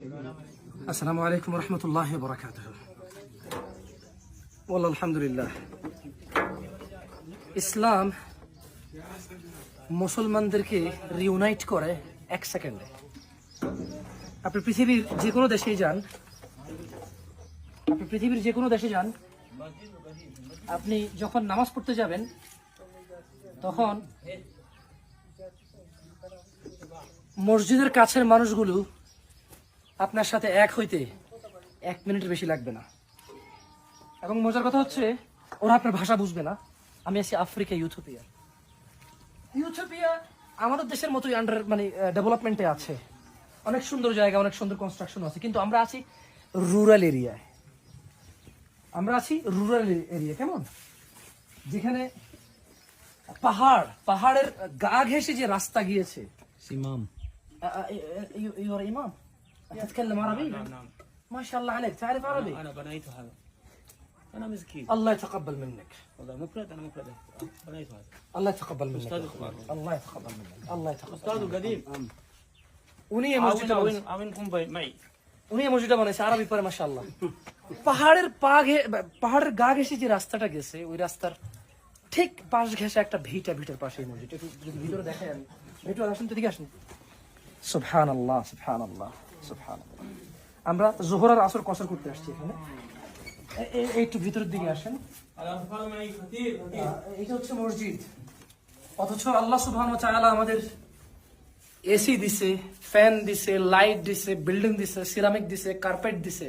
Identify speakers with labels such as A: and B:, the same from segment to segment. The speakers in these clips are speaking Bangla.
A: আসসালামু আলাইকুম রহমতুল্লাহ বরকাতুহ। ওয়াল্লাহ আলহামদুলিল্লাহ। ইসলাম মুসলমানদেরকে রিউনাইট করে এক সেকেন্ডে। আপনি পৃথিবীর যে কোনো দেশে যান, আপনি যখন নামাজ পড়তে যাবেন তখন মসজিদের কাছের মানুষগুলো আপনার সাথে এক হইতে 1 মিনিটের বেশি লাগবে না। এবং মজার কথা হচ্ছে ওরা আপনার ভাষা বুঝবে না। আমি আছি আফ্রিকা, ইউথোপিয়া আমাদের দেশের মতোই ডেভেলপমেন্টে আছে, অনেক সুন্দর জায়গা, অনেক সুন্দর কনস্ট্রাকশন আছে, কিন্তু আমরা আছি রুরাল এরিয়ায়। কেমন, যেখানে পাহাড়ের গা ঘেঁষে যে রাস্তা গিয়েছে।
B: إمام
A: إمام تتكلم عربي؟
B: نعم.
A: ما شاء الله عليك، تعرف عربي؟
B: أنا بنيت هذا. أنا مسكين.
A: الله يتقبل منك.
B: والله مفرد أنا بنيت هذا.
A: الله يتقبل منك.
B: أستاذ كبار.
A: الله يتقبل منك. الله يتقبل.
B: أستاذ قديم.
A: উনি এই মসজিদটা বানাইছে।
B: أعاونكم معي.
A: উনি এই মসজিদটা বানাইছে, আরবি পড়ে মাশাআল্লাহ। পাহাড়ের গা ঘেঁষে যে রাস্তাটা গেছে, ওই রাস্তার ঠিক পাশ ঘেঁষে একটা ভিটার পাশে এই মসজিদ। একটু যদি ভিতরে দেখেন, একটু আসুন তো, দিকে আসুন। সুবহানাল্লাহ, সুবহানাল্লাহ, সুবহানাল্লাহ। আমরা যোহর আর আসর কসর করতে আসছি এখানে। একটু ভিতরের দিকে আসেন। এটা হচ্ছে মসজিদ, অথচ আল্লাহ সুবহানাহু ওয়া তাআলা আমাদের এসি দিছে, ফ্যান দিছে, লাইট দিছে, বিল্ডিং দিছে, সিরামিক দিছে, কার্পেট দিছে,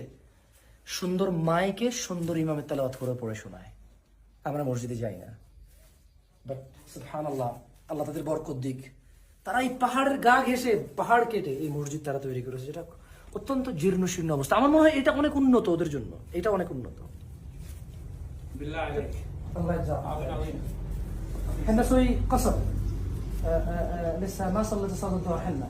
A: সুন্দর মাইকে সুন্দর ইমামের তেলাওয়াত করে পড়ে শোনায়। আমরা মসজিদে যাই না, বাট সুবহানাল্লাহ, আল্লাহ তাদের বরকত দিক। তারা এই পাহাড়ের গা ঘেঁষে, পাহাড় কেটে এই মসজিদ তারা তৈরি করেছে, যেটা অত্যন্ত জীর্ণ শীর্ণ অবস্থা। আমার মনে হয় এটা অনেক উন্নত ওদের জন্য, এটা অনেক উন্নত। احنا نسوي قصر لسه ما صليت صلاة الظهر حنا